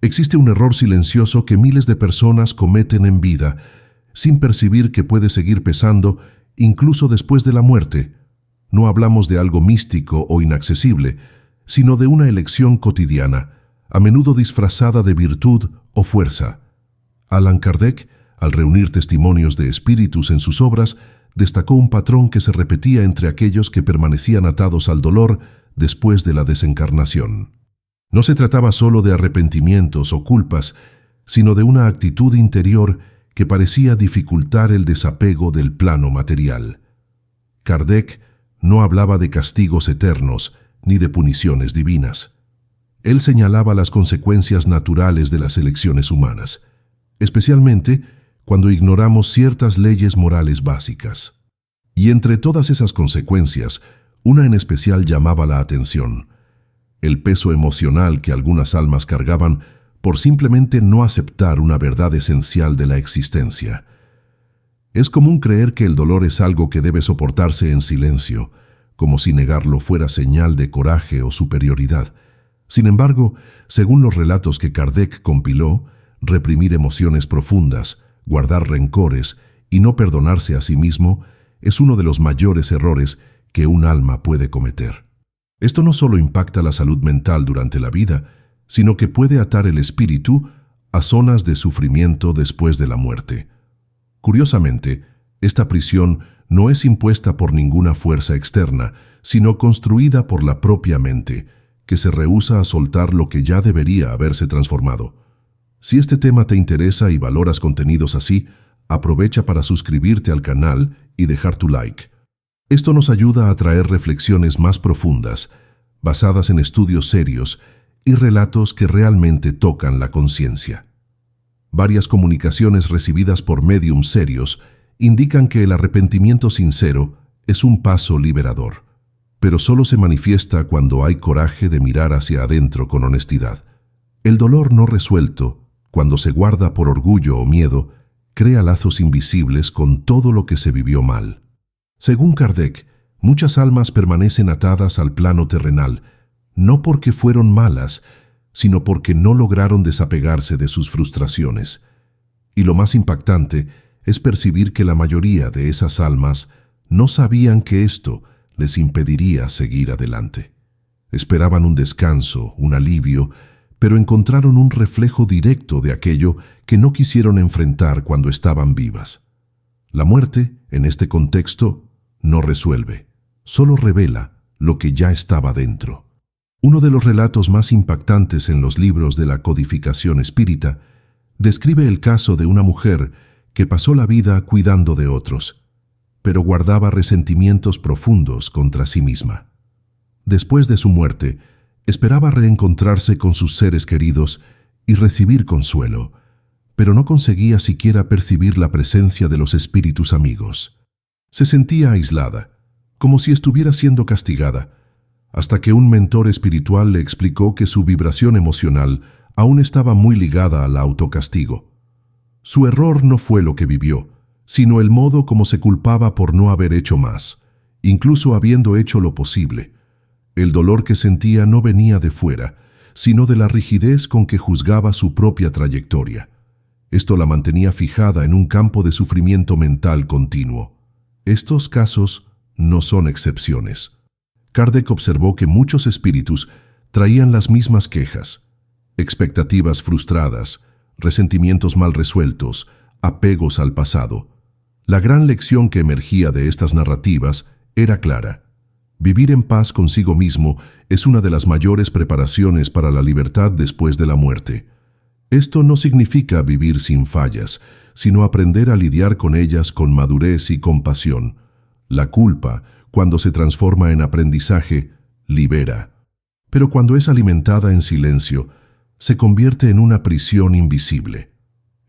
Existe un error silencioso que miles de personas cometen en vida, sin percibir que puede seguir pesando incluso después de la muerte. No hablamos de algo místico o inaccesible, sino de una elección cotidiana, a menudo disfrazada de virtud o fuerza. Allan Kardec, al reunir testimonios de espíritus en sus obras, destacó un patrón que se repetía entre aquellos que permanecían atados al dolor después de la desencarnación. No se trataba solo de arrepentimientos o culpas, sino de una actitud interior que parecía dificultar el desapego del plano material. Kardec no hablaba de castigos eternos ni de puniciones divinas. Él señalaba las consecuencias naturales de las elecciones humanas, especialmente cuando ignoramos ciertas leyes morales básicas. Y entre todas esas consecuencias, una en especial llamaba la atención: el peso emocional que algunas almas cargaban por simplemente no aceptar una verdad esencial de la existencia. Es común creer que el dolor es algo que debe soportarse en silencio, como si negarlo fuera señal de coraje o superioridad. Sin embargo, según los relatos que Kardec compiló, reprimir emociones profundas, guardar rencores y no perdonarse a sí mismo es uno de los mayores errores que un alma puede cometer. Esto no solo impacta la salud mental durante la vida, sino que puede atar el espíritu a zonas de sufrimiento después de la muerte. Curiosamente, esta prisión no es impuesta por ninguna fuerza externa, sino construida por la propia mente, que se rehúsa a soltar lo que ya debería haberse transformado. Si este tema te interesa y valoras contenidos así, aprovecha para suscribirte al canal y dejar tu like. Esto nos ayuda a traer reflexiones más profundas, basadas en estudios serios y relatos que realmente tocan la conciencia. Varias comunicaciones recibidas por médiums serios indican que el arrepentimiento sincero es un paso liberador, pero solo se manifiesta cuando hay coraje de mirar hacia adentro con honestidad. El dolor no resuelto, cuando se guarda por orgullo o miedo, crea lazos invisibles con todo lo que se vivió mal. Según Kardec, muchas almas permanecen atadas al plano terrenal, no porque fueron malas, sino porque no lograron desapegarse de sus frustraciones. Y lo más impactante es percibir que la mayoría de esas almas no sabían que esto les impediría seguir adelante. Esperaban un descanso, un alivio, pero encontraron un reflejo directo de aquello que no quisieron enfrentar cuando estaban vivas. La muerte, en este contexto, no resuelve, solo revela lo que ya estaba dentro. Uno de los relatos más impactantes en los libros de la codificación espírita describe el caso de una mujer que pasó la vida cuidando de otros, pero guardaba resentimientos profundos contra sí misma. Después de su muerte, esperaba reencontrarse con sus seres queridos y recibir consuelo, pero no conseguía siquiera percibir la presencia de los espíritus amigos. Se sentía aislada, como si estuviera siendo castigada, hasta que un mentor espiritual le explicó que su vibración emocional aún estaba muy ligada al autocastigo. Su error no fue lo que vivió, sino el modo como se culpaba por no haber hecho más, incluso habiendo hecho lo posible. El dolor que sentía no venía de fuera, sino de la rigidez con que juzgaba su propia trayectoria. Esto la mantenía fijada en un campo de sufrimiento mental continuo. Estos casos no son excepciones. Kardec observó que muchos espíritus traían las mismas quejas: expectativas frustradas, resentimientos mal resueltos, apegos al pasado. La gran lección que emergía de estas narrativas era clara: vivir en paz consigo mismo es una de las mayores preparaciones para la libertad después de la muerte. Esto no significa vivir sin fallas, sino aprender a lidiar con ellas con madurez y compasión. La culpa, cuando se transforma en aprendizaje, libera. Pero cuando es alimentada en silencio, se convierte en una prisión invisible.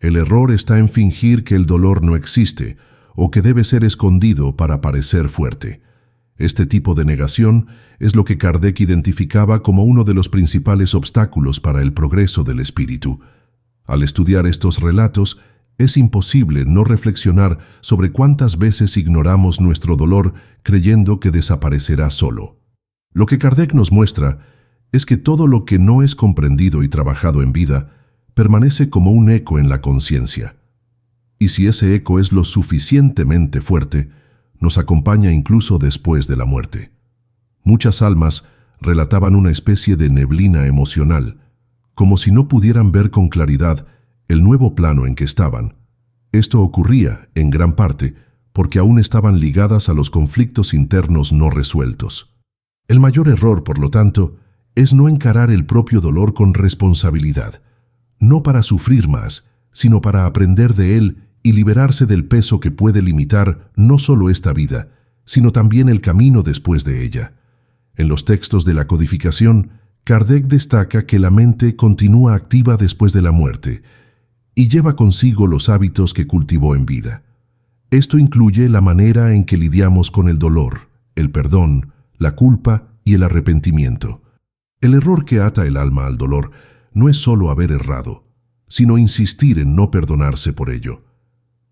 El error está en fingir que el dolor no existe o que debe ser escondido para parecer fuerte. Este tipo de negación es lo que Kardec identificaba como uno de los principales obstáculos para el progreso del espíritu. Al estudiar estos relatos, es imposible no reflexionar sobre cuántas veces ignoramos nuestro dolor creyendo que desaparecerá solo. Lo que Kardec nos muestra es que todo lo que no es comprendido y trabajado en vida permanece como un eco en la conciencia. Y si ese eco es lo suficientemente fuerte, nos acompaña incluso después de la muerte. Muchas almas relataban una especie de neblina emocional, como si no pudieran ver con claridad el nuevo plano en que estaban. Esto ocurría, en gran parte, porque aún estaban ligadas a los conflictos internos no resueltos. El mayor error, por lo tanto, es no encarar el propio dolor con responsabilidad, no para sufrir más, sino para aprender de él y liberarse del peso que puede limitar no solo esta vida, sino también el camino después de ella. En los textos de la codificación, Kardec destaca que la mente continúa activa después de la muerte y lleva consigo los hábitos que cultivó en vida. Esto incluye la manera en que lidiamos con el dolor, el perdón, la culpa y el arrepentimiento. El error que ata el alma al dolor no es solo haber errado, sino insistir en no perdonarse por ello.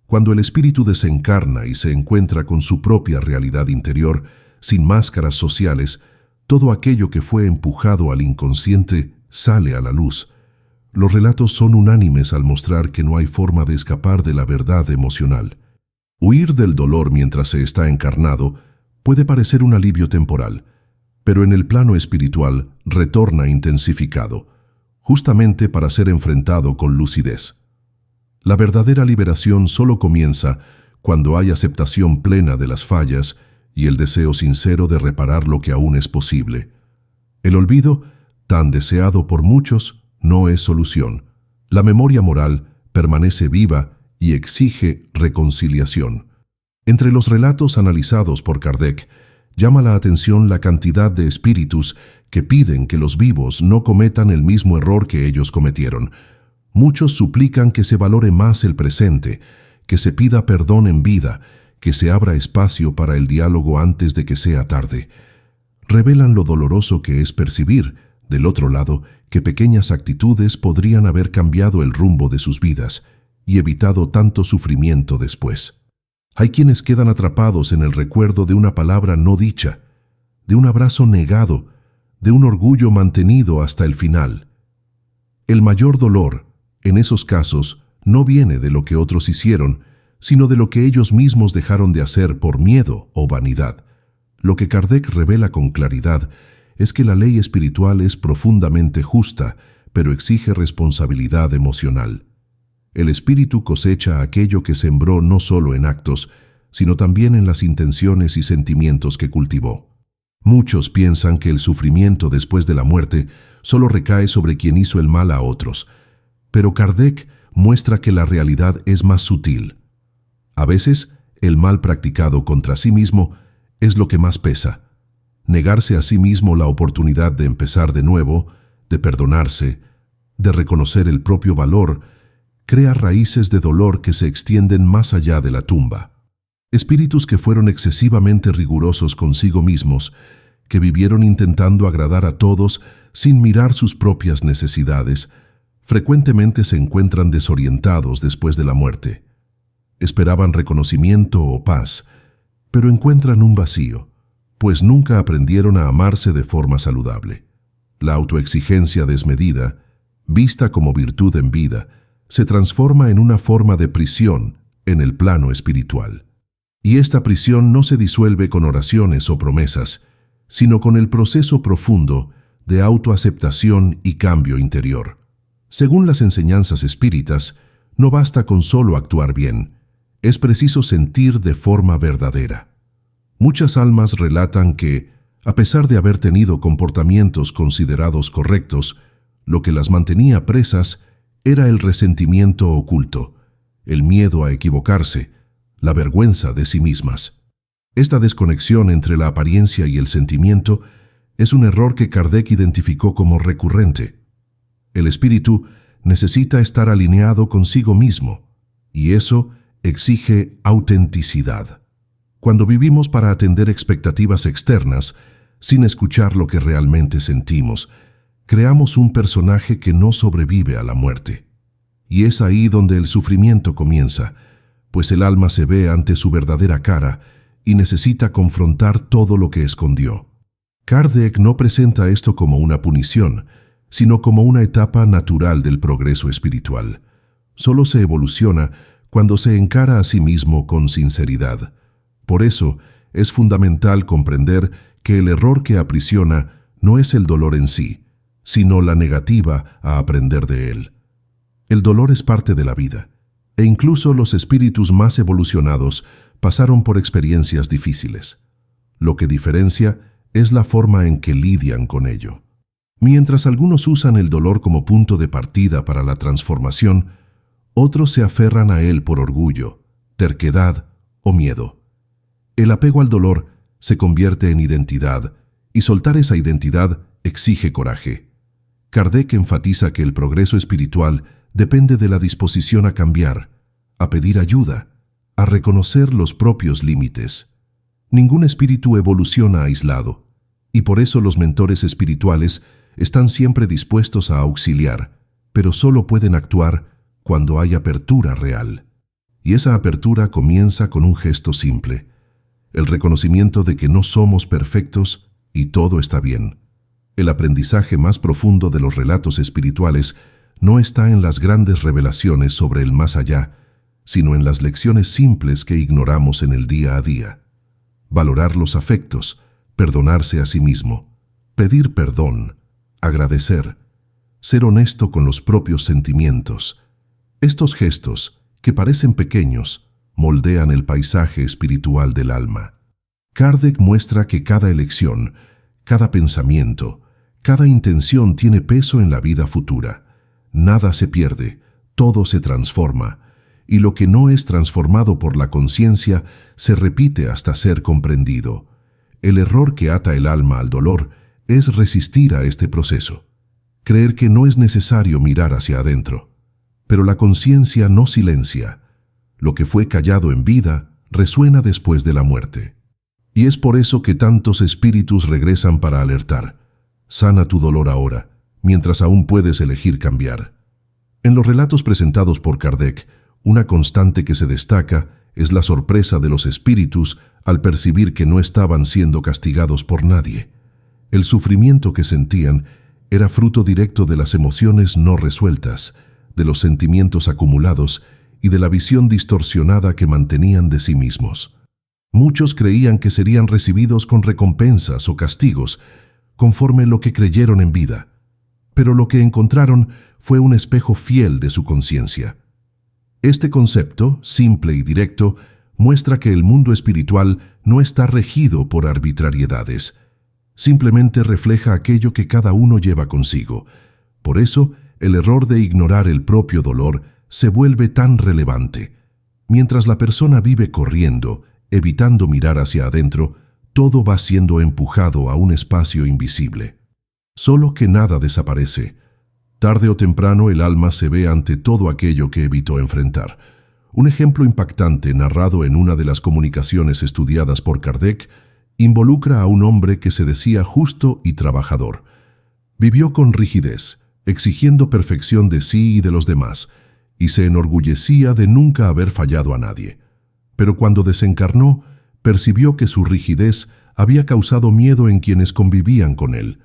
Cuando el espíritu desencarna y se encuentra con su propia realidad interior, sin máscaras sociales, todo aquello que fue empujado al inconsciente sale a la luz. Los relatos son unánimes al mostrar que no hay forma de escapar de la verdad emocional. Huir del dolor mientras se está encarnado puede parecer un alivio temporal, pero en el plano espiritual retorna intensificado, justamente para ser enfrentado con lucidez. La verdadera liberación solo comienza cuando hay aceptación plena de las fallas y el deseo sincero de reparar lo que aún es posible. El olvido, tan deseado por muchos, no es solución. La memoria moral permanece viva y exige reconciliación. Entre los relatos analizados por Kardec, llama la atención la cantidad de espíritus que piden que los vivos no cometan el mismo error que ellos cometieron. Muchos suplican que se valore más el presente, que se pida perdón en vida, que se abra espacio para el diálogo antes de que sea tarde. Revelan lo doloroso que es percibir, del otro lado, que pequeñas actitudes podrían haber cambiado el rumbo de sus vidas y evitado tanto sufrimiento después. Hay quienes quedan atrapados en el recuerdo de una palabra no dicha, de un abrazo negado, de un orgullo mantenido hasta el final. El mayor dolor, en esos casos, no viene de lo que otros hicieron, sino de lo que ellos mismos dejaron de hacer por miedo o vanidad. Lo que Kardec revela con claridad es que la ley espiritual es profundamente justa, pero exige responsabilidad emocional. El espíritu cosecha aquello que sembró no solo en actos, sino también en las intenciones y sentimientos que cultivó. Muchos piensan que el sufrimiento después de la muerte solo recae sobre quien hizo el mal a otros, pero Kardec muestra que la realidad es más sutil. A veces, el mal practicado contra sí mismo es lo que más pesa. Negarse a sí mismo la oportunidad de empezar de nuevo, de perdonarse, de reconocer el propio valor, crea raíces de dolor que se extienden más allá de la tumba. Espíritus que fueron excesivamente rigurosos consigo mismos, que vivieron intentando agradar a todos sin mirar sus propias necesidades, frecuentemente se encuentran desorientados después de la muerte. Esperaban reconocimiento o paz, pero encuentran un vacío, pues nunca aprendieron a amarse de forma saludable. La autoexigencia desmedida, vista como virtud en vida, se transforma en una forma de prisión en el plano espiritual. Y esta prisión no se disuelve con oraciones o promesas, sino con el proceso profundo de autoaceptación y cambio interior. Según las enseñanzas espíritas, no basta con solo actuar bien, es preciso sentir de forma verdadera. Muchas almas relatan que, a pesar de haber tenido comportamientos considerados correctos, lo que las mantenía presas era el resentimiento oculto, el miedo a equivocarse, la vergüenza de sí mismas. Esta desconexión entre la apariencia y el sentimiento es un error que Kardec identificó como recurrente. El espíritu necesita estar alineado consigo mismo, y eso exige autenticidad. Cuando vivimos para atender expectativas externas, sin escuchar lo que realmente sentimos, creamos un personaje que no sobrevive a la muerte. Y es ahí donde el sufrimiento comienza, pues el alma se ve ante su verdadera cara y necesita confrontar todo lo que escondió. Kardec no presenta esto como una punición, sino como una etapa natural del progreso espiritual. Solo se evoluciona cuando se encara a sí mismo con sinceridad. Por eso, es fundamental comprender que el error que aprisiona no es el dolor en sí, sino la negativa a aprender de él. El dolor es parte de la vida, e incluso los espíritus más evolucionados pasaron por experiencias difíciles. Lo que diferencia es la forma en que lidian con ello. Mientras algunos usan el dolor como punto de partida para la transformación, otros se aferran a él por orgullo, terquedad o miedo. El apego al dolor se convierte en identidad, y soltar esa identidad exige coraje. Kardec enfatiza que el progreso espiritual depende de la disposición a cambiar, a pedir ayuda, a reconocer los propios límites. Ningún espíritu evoluciona aislado, y por eso los mentores espirituales están siempre dispuestos a auxiliar, pero solo pueden actuar cuando hay apertura real. Y esa apertura comienza con un gesto simple: el reconocimiento de que no somos perfectos y todo está bien. El aprendizaje más profundo de los relatos espirituales no está en las grandes revelaciones sobre el más allá, sino en las lecciones simples que ignoramos en el día a día. Valorar los afectos, perdonarse a sí mismo, pedir perdón, agradecer, ser honesto con los propios sentimientos. Estos gestos, que parecen pequeños, moldean el paisaje espiritual del alma. Kardec muestra que cada elección, cada pensamiento, cada intención tiene peso en la vida futura. Nada se pierde, todo se transforma, y lo que no es transformado por la conciencia se repite hasta ser comprendido. El error que ata el alma al dolor es resistir a este proceso, creer que no es necesario mirar hacia adentro. Pero la conciencia no silencia. Lo que fue callado en vida resuena después de la muerte. Y es por eso que tantos espíritus regresan para alertar: sana tu dolor ahora, mientras aún puedes elegir cambiar. En los relatos presentados por Kardec, una constante que se destaca es la sorpresa de los espíritus al percibir que no estaban siendo castigados por nadie. El sufrimiento que sentían era fruto directo de las emociones no resueltas, de los sentimientos acumulados y de la visión distorsionada que mantenían de sí mismos. Muchos creían que serían recibidos con recompensas o castigos, conforme lo que creyeron en vida, pero lo que encontraron fue un espejo fiel de su conciencia. Este concepto, simple y directo, muestra que el mundo espiritual no está regido por arbitrariedades. Simplemente refleja aquello que cada uno lleva consigo. Por eso, el error de ignorar el propio dolor se vuelve tan relevante. Mientras la persona vive corriendo, evitando mirar hacia adentro, todo va siendo empujado a un espacio invisible. Solo que nada desaparece. Tarde o temprano el alma se ve ante todo aquello que evitó enfrentar. Un ejemplo impactante narrado en una de las comunicaciones estudiadas por Kardec involucra a un hombre que se decía justo y trabajador. Vivió con rigidez, exigiendo perfección de sí y de los demás, y se enorgullecía de nunca haber fallado a nadie. Pero cuando desencarnó, percibió que su rigidez había causado miedo en quienes convivían con él.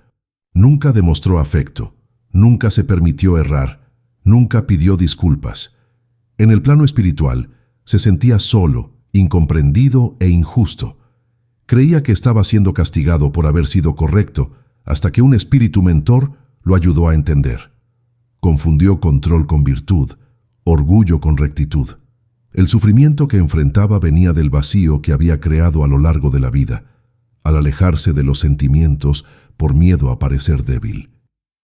Nunca demostró afecto, nunca se permitió errar, nunca pidió disculpas. En el plano espiritual, se sentía solo, incomprendido e injusto. Creía que estaba siendo castigado por haber sido correcto, hasta que un espíritu mentor lo ayudó a entender. Confundió control con virtud, orgullo con rectitud. El sufrimiento que enfrentaba venía del vacío que había creado a lo largo de la vida, al alejarse de los sentimientos por miedo a parecer débil.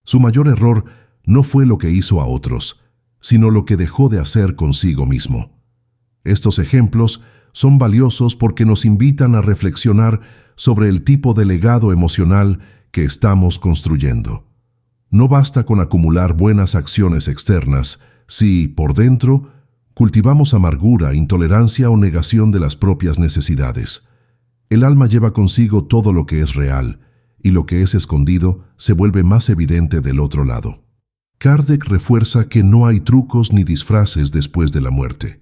Su mayor error no fue lo que hizo a otros, sino lo que dejó de hacer consigo mismo. Estos ejemplos son valiosos porque nos invitan a reflexionar sobre el tipo de legado emocional que estamos construyendo. No basta con acumular buenas acciones externas si, por dentro, cultivamos amargura, intolerancia o negación de las propias necesidades. El alma lleva consigo todo lo que es real, y lo que es escondido se vuelve más evidente del otro lado. Kardec refuerza que no hay trucos ni disfraces después de la muerte.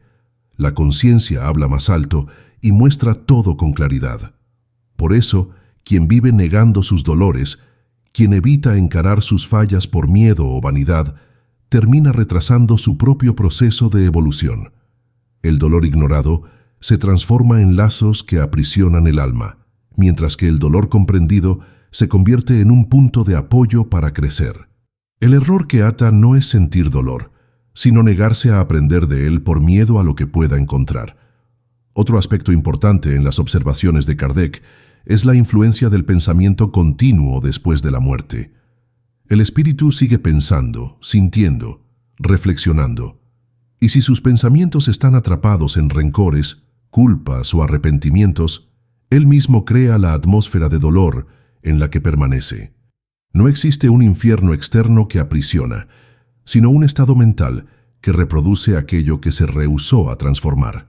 La conciencia habla más alto y muestra todo con claridad. Por eso, quien vive negando sus dolores, quien evita encarar sus fallas por miedo o vanidad, termina retrasando su propio proceso de evolución. El dolor ignorado se transforma en lazos que aprisionan el alma, mientras que el dolor comprendido se convierte en un punto de apoyo para crecer. El error que ata no es sentir dolor, sino negarse a aprender de él por miedo a lo que pueda encontrar. Otro aspecto importante en las observaciones de Kardec es la influencia del pensamiento continuo después de la muerte. El espíritu sigue pensando, sintiendo, reflexionando, y si sus pensamientos están atrapados en rencores, culpas o arrepentimientos, él mismo crea la atmósfera de dolor en la que permanece. No existe un infierno externo que aprisiona, sino un estado mental que reproduce aquello que se rehusó a transformar.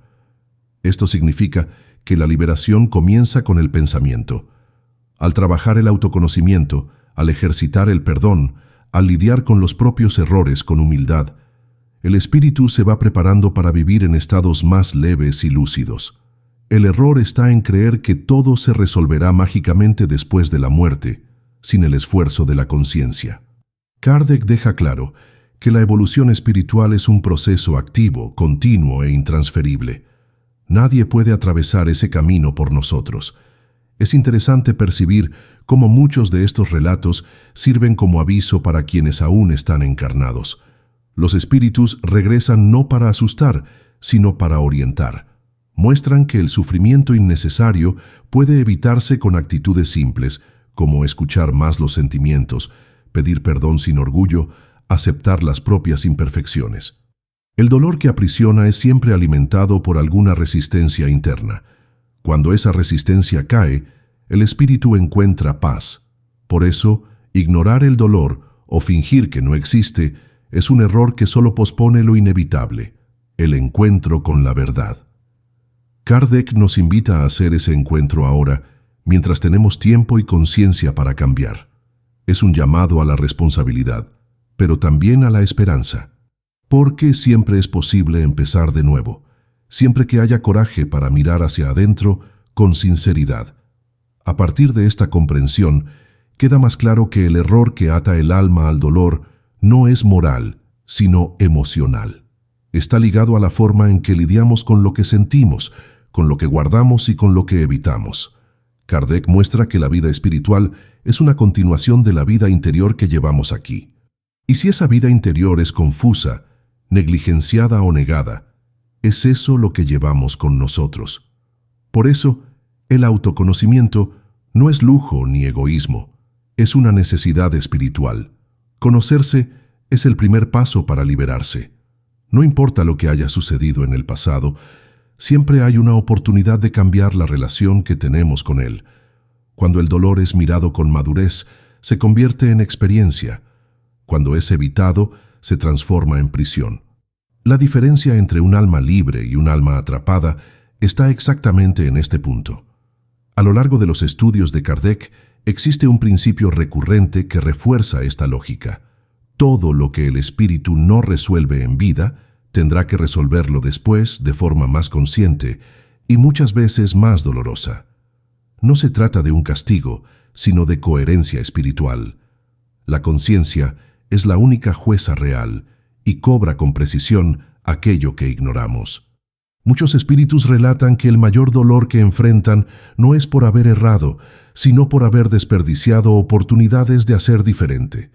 Esto significa que la liberación comienza con el pensamiento. Al trabajar el autoconocimiento, al ejercitar el perdón, al lidiar con los propios errores con humildad, el espíritu se va preparando para vivir en estados más leves y lúcidos. El error está en creer que todo se resolverá mágicamente después de la muerte, sin el esfuerzo de la conciencia. Kardec deja claro que la evolución espiritual es un proceso activo, continuo e intransferible. Nadie puede atravesar ese camino por nosotros. Es interesante percibir cómo muchos de estos relatos sirven como aviso para quienes aún están encarnados. Los espíritus regresan no para asustar, sino para orientar. Muestran que el sufrimiento innecesario puede evitarse con actitudes simples, como escuchar más los sentimientos, pedir perdón sin orgullo, aceptar las propias imperfecciones. El dolor que aprisiona es siempre alimentado por alguna resistencia interna. Cuando esa resistencia cae, el espíritu encuentra paz. Por eso, ignorar el dolor o fingir que no existe es un error que solo pospone lo inevitable, el encuentro con la verdad. Kardec nos invita a hacer ese encuentro ahora, mientras tenemos tiempo y conciencia para cambiar. Es un llamado a la responsabilidad, pero también a la esperanza. Porque siempre es posible empezar de nuevo, siempre que haya coraje para mirar hacia adentro con sinceridad. A partir de esta comprensión, queda más claro que el error que ata el alma al dolor no es moral, sino emocional. Está ligado a la forma en que lidiamos con lo que sentimos, con lo que guardamos y con lo que evitamos. Kardec muestra que la vida espiritual es una continuación de la vida interior que llevamos aquí. Y si esa vida interior es confusa, negligenciada o negada, es eso lo que llevamos con nosotros. Por eso, el autoconocimiento no es lujo ni egoísmo, es una necesidad espiritual. Conocerse es el primer paso para liberarse. No importa lo que haya sucedido en el pasado, siempre hay una oportunidad de cambiar la relación que tenemos con él. Cuando el dolor es mirado con madurez, se convierte en experiencia. Cuando es evitado, se transforma en prisión. La diferencia entre un alma libre y un alma atrapada está exactamente en este punto. A lo largo de los estudios de Kardec, existe un principio recurrente que refuerza esta lógica. Todo lo que el espíritu no resuelve en vida, tendrá que resolverlo después de forma más consciente y muchas veces más dolorosa. No se trata de un castigo, sino de coherencia espiritual. La conciencia es la única jueza real y cobra con precisión aquello que ignoramos. Muchos espíritus relatan que el mayor dolor que enfrentan no es por haber errado, sino por haber desperdiciado oportunidades de hacer diferente.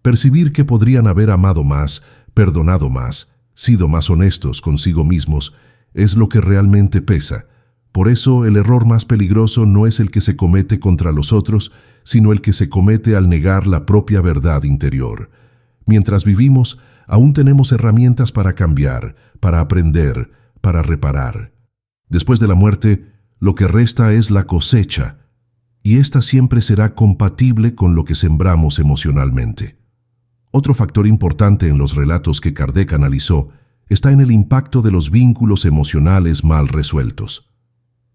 Percibir que podrían haber amado más, perdonado más, sido más honestos consigo mismos, es lo que realmente pesa. Por eso el error más peligroso no es el que se comete contra los otros, sino el que se comete al negar la propia verdad interior. Mientras vivimos, aún tenemos herramientas para cambiar, para aprender, para reparar. Después de la muerte, lo que resta es la cosecha, y esta siempre será compatible con lo que sembramos emocionalmente. Otro factor importante en los relatos que Kardec analizó está en el impacto de los vínculos emocionales mal resueltos.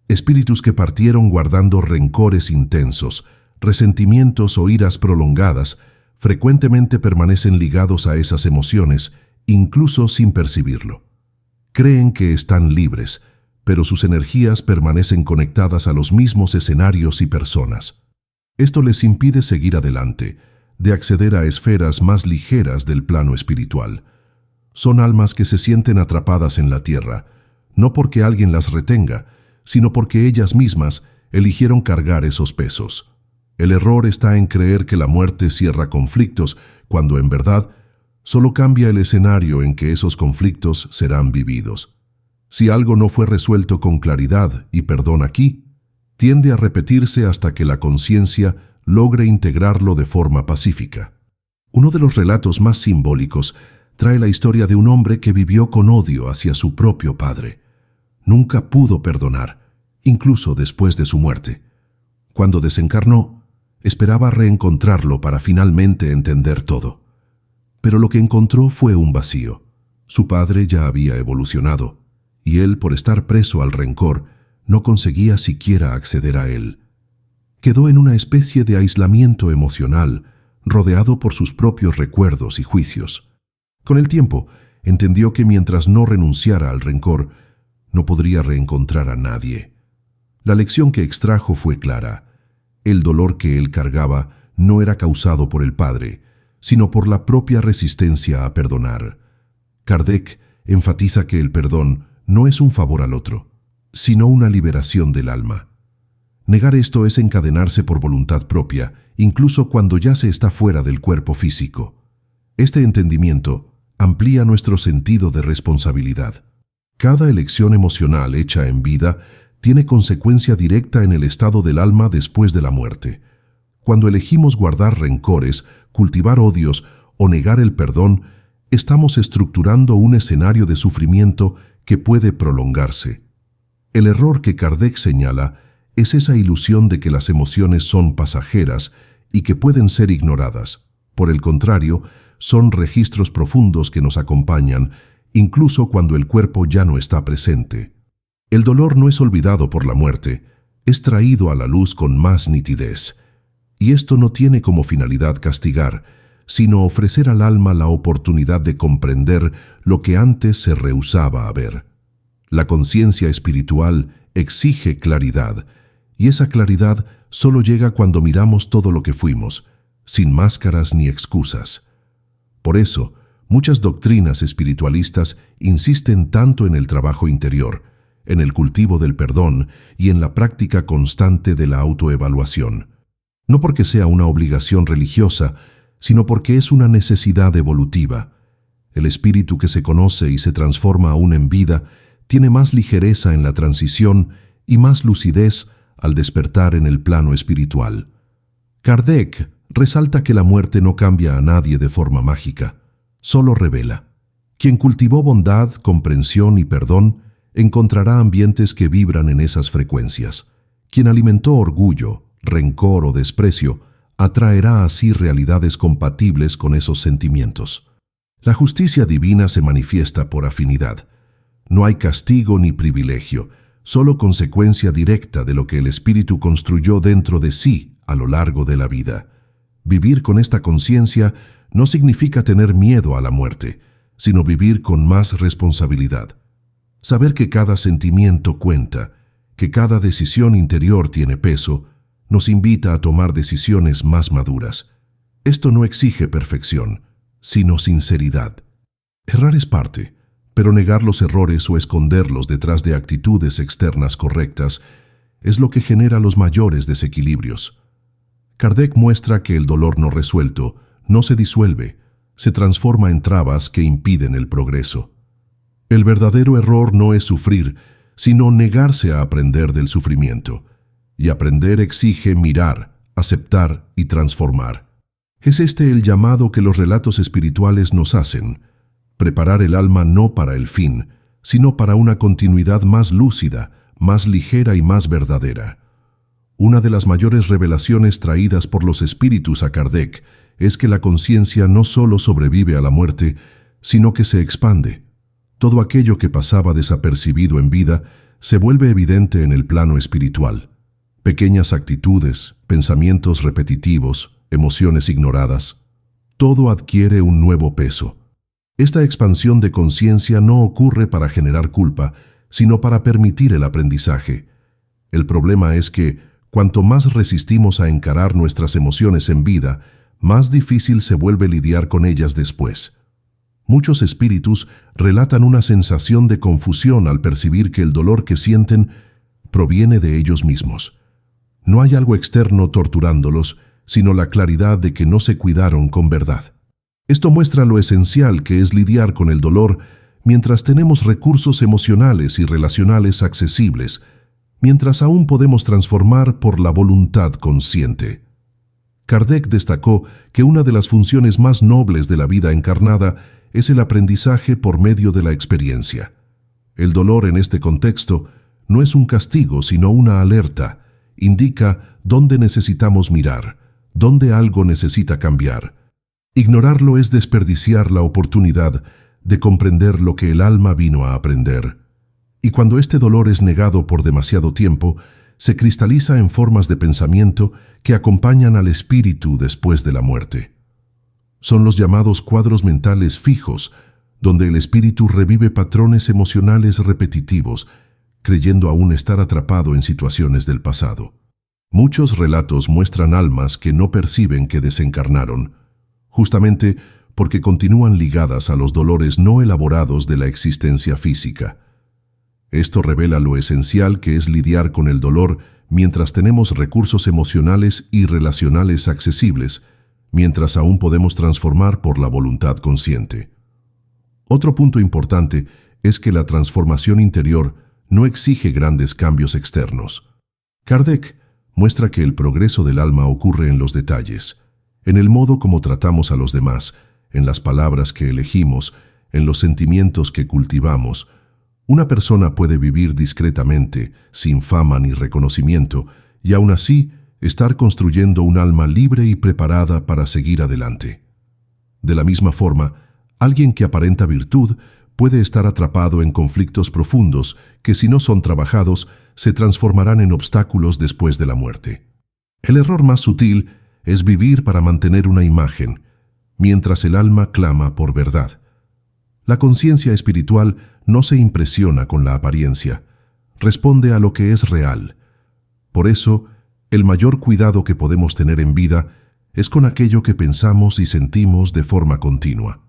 Espíritus que partieron guardando rencores intensos, resentimientos o iras prolongadas, frecuentemente permanecen ligados a esas emociones, incluso sin percibirlo. Creen que están libres, pero sus energías permanecen conectadas a los mismos escenarios y personas. Esto les impide seguir adelante, de acceder a esferas más ligeras del plano espiritual. Son almas que se sienten atrapadas en la tierra, no porque alguien las retenga, sino porque ellas mismas eligieron cargar esos pesos. El error está en creer que la muerte cierra conflictos, cuando en verdad solo cambia el escenario en que esos conflictos serán vividos. Si algo no fue resuelto con claridad y perdón aquí, tiende a repetirse hasta que la conciencia logre integrarlo de forma pacífica. Uno de los relatos más simbólicos trae la historia de un hombre que vivió con odio hacia su propio padre. Nunca pudo perdonar, incluso después de su muerte. Cuando desencarnó, esperaba reencontrarlo para finalmente entender todo. Pero lo que encontró fue un vacío. Su padre ya había evolucionado, y él, por estar preso al rencor, no conseguía siquiera acceder a él. Quedó en una especie de aislamiento emocional, rodeado por sus propios recuerdos y juicios. Con el tiempo, entendió que mientras no renunciara al rencor, no podría reencontrar a nadie. La lección que extrajo fue clara. El dolor que él cargaba no era causado por el padre, sino por la propia resistencia a perdonar. Kardec enfatiza que el perdón no es un favor al otro, sino una liberación del alma. Negar esto es encadenarse por voluntad propia, incluso cuando ya se está fuera del cuerpo físico. Este entendimiento amplía nuestro sentido de responsabilidad. Cada elección emocional hecha en vida tiene consecuencia directa en el estado del alma después de la muerte. Cuando elegimos guardar rencores, cultivar odios o negar el perdón, estamos estructurando un escenario de sufrimiento que puede prolongarse. El error que Kardec señala es esa ilusión de que las emociones son pasajeras y que pueden ser ignoradas. Por el contrario, son registros profundos que nos acompañan, incluso cuando el cuerpo ya no está presente. El dolor no es olvidado por la muerte, es traído a la luz con más nitidez. Y esto no tiene como finalidad castigar, sino ofrecer al alma la oportunidad de comprender lo que antes se rehusaba a ver. La conciencia espiritual exige claridad, y esa claridad solo llega cuando miramos todo lo que fuimos, sin máscaras ni excusas. Por eso, muchas doctrinas espiritualistas insisten tanto en el trabajo interior, en el cultivo del perdón y en la práctica constante de la autoevaluación. No porque sea una obligación religiosa, sino porque es una necesidad evolutiva. El espíritu que se conoce y se transforma aún en vida tiene más ligereza en la transición y más lucidez al despertar en el plano espiritual. Kardec resalta que la muerte no cambia a nadie de forma mágica, solo revela. Quien cultivó bondad, comprensión y perdón encontrará ambientes que vibran en esas frecuencias. Quien alimentó orgullo, rencor o desprecio atraerá así realidades compatibles con esos sentimientos. La justicia divina se manifiesta por afinidad. No hay castigo ni privilegio, solo consecuencia directa de lo que el espíritu construyó dentro de sí a lo largo de la vida. Vivir con esta conciencia no significa tener miedo a la muerte, sino vivir con más responsabilidad. Saber que cada sentimiento cuenta, que cada decisión interior tiene peso, nos invita a tomar decisiones más maduras. Esto no exige perfección, sino sinceridad. Errar es parte, pero negar los errores o esconderlos detrás de actitudes externas correctas es lo que genera los mayores desequilibrios. Kardec muestra que el dolor no resuelto no se disuelve, se transforma en trabas que impiden el progreso. El verdadero error no es sufrir, sino negarse a aprender del sufrimiento. Y aprender exige mirar, aceptar y transformar. Es este el llamado que los relatos espirituales nos hacen: preparar el alma no para el fin, sino para una continuidad más lúcida, más ligera y más verdadera. Una de las mayores revelaciones traídas por los espíritus a Kardec es que la conciencia no solo sobrevive a la muerte, sino que se expande. Todo aquello que pasaba desapercibido en vida se vuelve evidente en el plano espiritual. Pequeñas actitudes, pensamientos repetitivos, emociones ignoradas, todo adquiere un nuevo peso. Esta expansión de conciencia no ocurre para generar culpa, sino para permitir el aprendizaje. El problema es que, Cuanto más resistimos a encarar nuestras emociones en vida, más difícil se vuelve lidiar con ellas después. Muchos espíritus relatan una sensación de confusión al percibir que el dolor que sienten proviene de ellos mismos. No hay algo externo torturándolos, sino la claridad de que no se cuidaron con verdad. Esto muestra lo esencial que es lidiar con el dolor mientras tenemos recursos emocionales y relacionales accesibles, mientras aún podemos transformar por la voluntad consciente. Kardec destacó que una de las funciones más nobles de la vida encarnada es el aprendizaje por medio de la experiencia. El dolor en este contexto no es un castigo, sino una alerta. Indica dónde necesitamos mirar, dónde algo necesita cambiar. Ignorarlo es desperdiciar la oportunidad de comprender lo que el alma vino a aprender. Y cuando este dolor es negado por demasiado tiempo, se cristaliza en formas de pensamiento que acompañan al espíritu después de la muerte. Son los llamados cuadros mentales fijos, donde el espíritu revive patrones emocionales repetitivos, creyendo aún estar atrapado en situaciones del pasado. Muchos relatos muestran almas que no perciben que desencarnaron, justamente porque continúan ligadas a los dolores no elaborados de la existencia física. Esto revela lo esencial que es lidiar con el dolor mientras tenemos recursos emocionales y relacionales accesibles, mientras aún podemos transformar por la voluntad consciente. Otro punto importante es que la transformación interior no exige grandes cambios externos. Kardec muestra que el progreso del alma ocurre en los detalles, en el modo como tratamos a los demás, en las palabras que elegimos, en los sentimientos que cultivamos. Una persona puede vivir discretamente, sin fama ni reconocimiento, y aún así estar construyendo un alma libre y preparada para seguir adelante. De la misma forma, alguien que aparenta virtud puede estar atrapado en conflictos profundos que, si no son trabajados, se transformarán en obstáculos después de la muerte. El error más sutil es vivir para mantener una imagen, mientras el alma clama por verdad. La conciencia espiritual no se impresiona con la apariencia, responde a lo que es real. Por eso, el mayor cuidado que podemos tener en vida es con aquello que pensamos y sentimos de forma continua.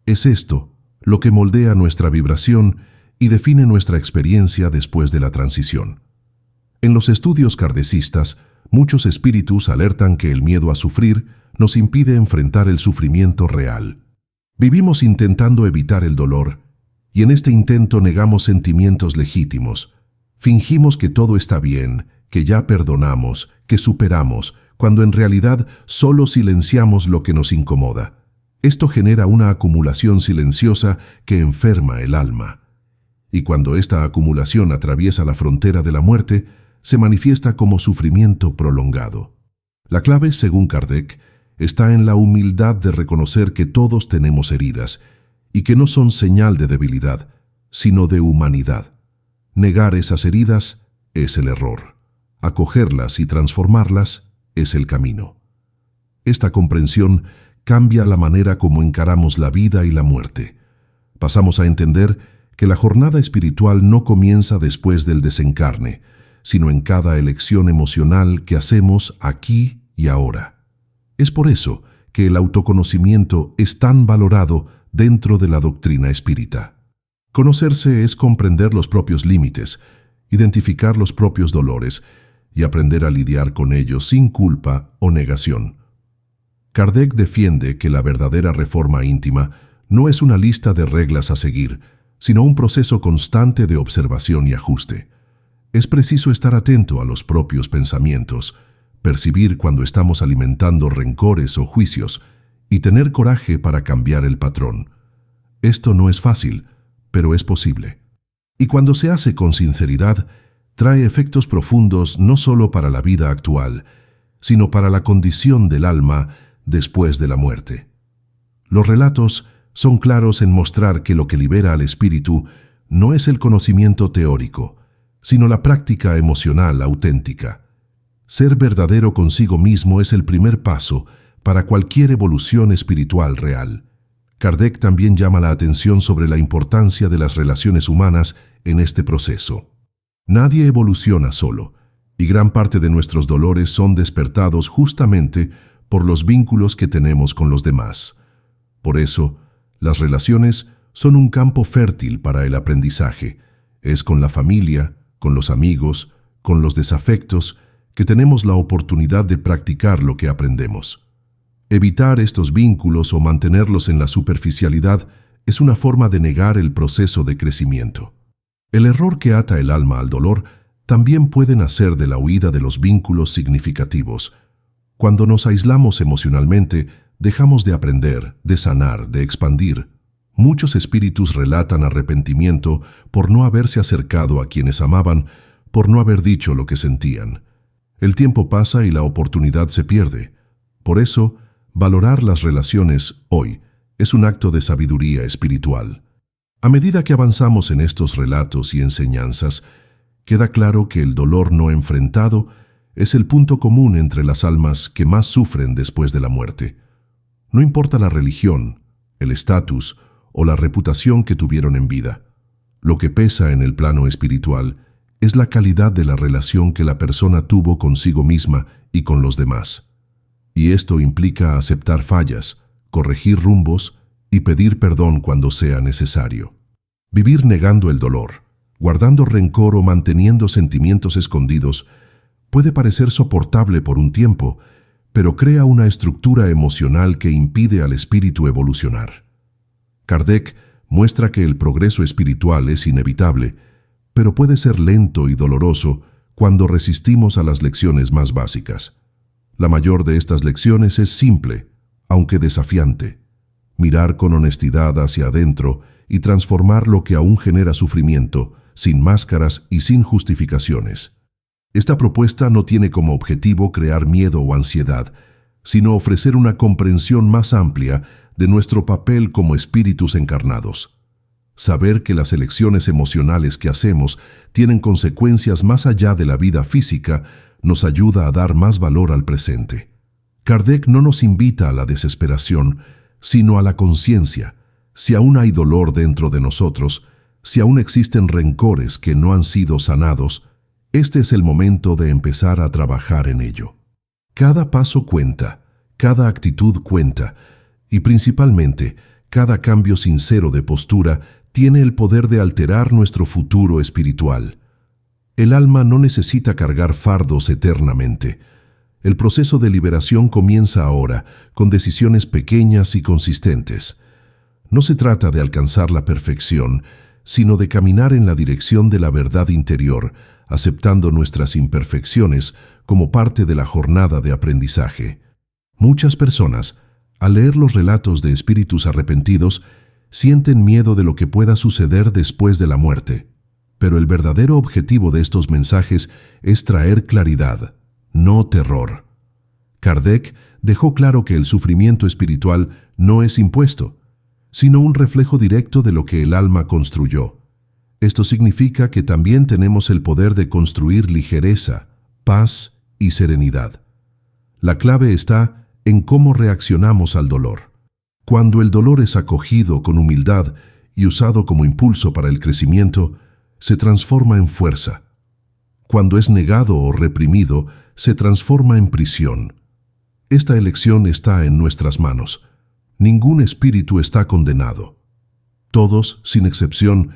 Es esto lo que moldea nuestra vibración y define nuestra experiencia después de la transición. En los estudios kardecistas, muchos espíritus alertan que el miedo a sufrir nos impide enfrentar el sufrimiento real. Vivimos intentando evitar el dolor, y en este intento negamos sentimientos legítimos. Fingimos que todo está bien, que ya perdonamos, que superamos, cuando en realidad solo silenciamos lo que nos incomoda. Esto genera una acumulación silenciosa que enferma el alma. Y cuando esta acumulación atraviesa la frontera de la muerte, se manifiesta como sufrimiento prolongado. La clave, según Kardec, está en la humildad de reconocer que todos tenemos heridas y que no son señal de debilidad, sino de humanidad. Negar esas heridas es el error. Acogerlas y transformarlas es el camino. Esta comprensión cambia la manera como encaramos la vida y la muerte. Pasamos a entender que la jornada espiritual no comienza después del desencarne, sino en cada elección emocional que hacemos aquí y ahora. Es por eso que el autoconocimiento es tan valorado dentro de la doctrina espírita. Conocerse es comprender los propios límites, identificar los propios dolores y aprender a lidiar con ellos sin culpa o negación. Kardec defiende que la verdadera reforma íntima no es una lista de reglas a seguir, sino un proceso constante de observación y ajuste. Es preciso estar atento a los propios pensamientos, percibir cuando estamos alimentando rencores o juicios y tener coraje para cambiar el patrón. Esto no es fácil, pero es posible. Y cuando se hace con sinceridad, trae efectos profundos no solo para la vida actual, sino para la condición del alma después de la muerte. Los relatos son claros en mostrar que lo que libera al espíritu no es el conocimiento teórico, sino la práctica emocional auténtica. Ser verdadero consigo mismo es el primer paso para cualquier evolución espiritual real. Kardec también llama la atención sobre la importancia de las relaciones humanas en este proceso. Nadie evoluciona solo, y gran parte de nuestros dolores son despertados justamente por los vínculos que tenemos con los demás. Por eso, las relaciones son un campo fértil para el aprendizaje. Es con la familia, con los amigos, con los desafectos, que tenemos la oportunidad de practicar lo que aprendemos. Evitar estos vínculos o mantenerlos en la superficialidad es una forma de negar el proceso de crecimiento. El error que ata el alma al dolor también puede nacer de la huida de los vínculos significativos. Cuando nos aislamos emocionalmente, dejamos de aprender, de sanar, de expandir. Muchos espíritus relatan arrepentimiento por no haberse acercado a quienes amaban, por no haber dicho lo que sentían. El tiempo pasa y la oportunidad se pierde. Por eso, valorar las relaciones hoy es un acto de sabiduría espiritual. A medida que avanzamos en estos relatos y enseñanzas, queda claro que el dolor no enfrentado es el punto común entre las almas que más sufren después de la muerte. No importa la religión, el estatus o la reputación que tuvieron en vida. Lo que pesa en el plano espiritual es la calidad de la relación que la persona tuvo consigo misma y con los demás. Y esto implica aceptar fallas, corregir rumbos y pedir perdón cuando sea necesario. Vivir negando el dolor, guardando rencor o manteniendo sentimientos escondidos puede parecer soportable por un tiempo, pero crea una estructura emocional que impide al espíritu evolucionar. Kardec muestra que el progreso espiritual es inevitable, pero puede ser lento y doloroso cuando resistimos a las lecciones más básicas. La mayor de estas lecciones es simple, aunque desafiante: mirar con honestidad hacia adentro y transformar lo que aún genera sufrimiento, sin máscaras y sin justificaciones. Esta propuesta no tiene como objetivo crear miedo o ansiedad, sino ofrecer una comprensión más amplia de nuestro papel como espíritus encarnados. Saber que las elecciones emocionales que hacemos tienen consecuencias más allá de la vida física nos ayuda a dar más valor al presente. Kardec no nos invita a la desesperación, sino a la conciencia. Si aún hay dolor dentro de nosotros, si aún existen rencores que no han sido sanados, este es el momento de empezar a trabajar en ello. Cada paso cuenta, cada actitud cuenta, y principalmente, cada cambio sincero de postura tiene el poder de alterar nuestro futuro espiritual. El alma no necesita cargar fardos eternamente. El proceso de liberación comienza ahora, con decisiones pequeñas y consistentes. No se trata de alcanzar la perfección, sino de caminar en la dirección de la verdad interior, aceptando nuestras imperfecciones como parte de la jornada de aprendizaje. Muchas personas, al leer los relatos de espíritus arrepentidos, sienten miedo de lo que pueda suceder después de la muerte. Pero el verdadero objetivo de estos mensajes es traer claridad, no terror. Kardec dejó claro que el sufrimiento espiritual no es impuesto, sino un reflejo directo de lo que el alma construyó. Esto significa que también tenemos el poder de construir ligereza, paz y serenidad. La clave está en cómo reaccionamos al dolor. Cuando el dolor es acogido con humildad y usado como impulso para el crecimiento, se transforma en fuerza. Cuando es negado o reprimido, se transforma en prisión. Esta elección está en nuestras manos. Ningún espíritu está condenado. Todos, sin excepción,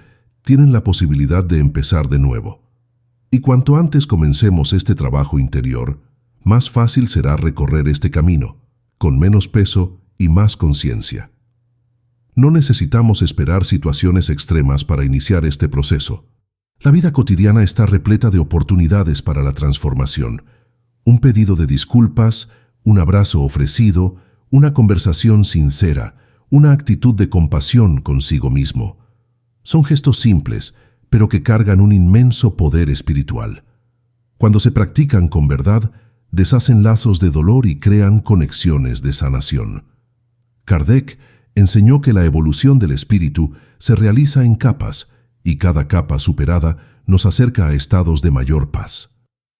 tienen la posibilidad de empezar de nuevo. Y cuanto antes comencemos este trabajo interior, más fácil será recorrer este camino, con menos peso y más conciencia. No necesitamos esperar situaciones extremas para iniciar este proceso. La vida cotidiana está repleta de oportunidades para la transformación. Un pedido de disculpas, un abrazo ofrecido, una conversación sincera, una actitud de compasión consigo mismo. Son gestos simples, pero que cargan un inmenso poder espiritual. Cuando se practican con verdad, deshacen lazos de dolor y crean conexiones de sanación. Kardec enseñó que la evolución del espíritu se realiza en capas, y cada capa superada nos acerca a estados de mayor paz.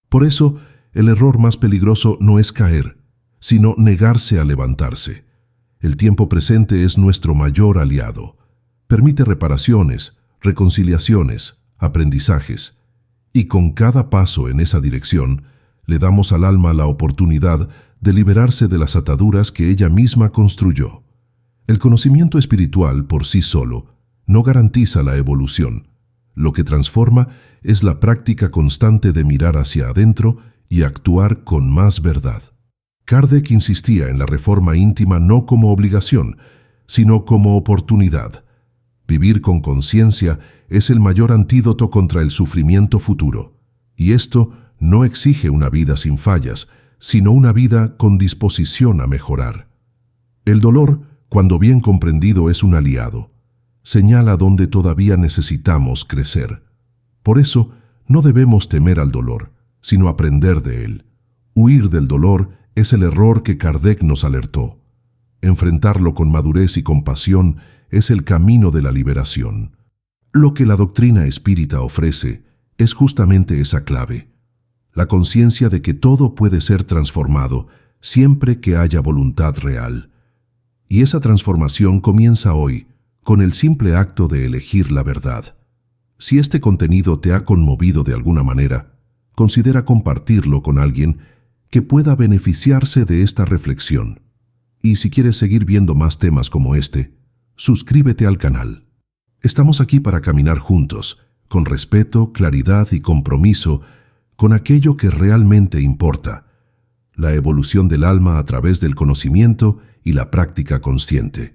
Por eso, el error más peligroso no es caer, sino negarse a levantarse. El tiempo presente es nuestro mayor aliado. Permite reparaciones, reconciliaciones, aprendizajes. Y con cada paso en esa dirección, le damos al alma la oportunidad de liberarse de las ataduras que ella misma construyó. El conocimiento espiritual por sí solo no garantiza la evolución. Lo que transforma es la práctica constante de mirar hacia adentro y actuar con más verdad. Kardec insistía en la reforma íntima no como obligación, sino como oportunidad. Vivir con conciencia es el mayor antídoto contra el sufrimiento futuro, y esto no exige una vida sin fallas, sino una vida con disposición a mejorar. El dolor, cuando bien comprendido, es un aliado. Señala donde todavía necesitamos crecer. Por eso, no debemos temer al dolor, sino aprender de él. Huir del dolor es el error que Kardec nos alertó. Enfrentarlo con madurez y compasión es el camino de la liberación. Lo que la doctrina espírita ofrece es justamente esa clave: la conciencia de que todo puede ser transformado siempre que haya voluntad real. Y esa transformación comienza hoy, con el simple acto de elegir la verdad. Si este contenido te ha conmovido de alguna manera, considera compartirlo con alguien que pueda beneficiarse de esta reflexión. Y si quieres seguir viendo más temas como este, suscríbete al canal. Estamos aquí para caminar juntos, con respeto, claridad y compromiso, con aquello que realmente importa: la evolución del alma a través del conocimiento y la práctica consciente.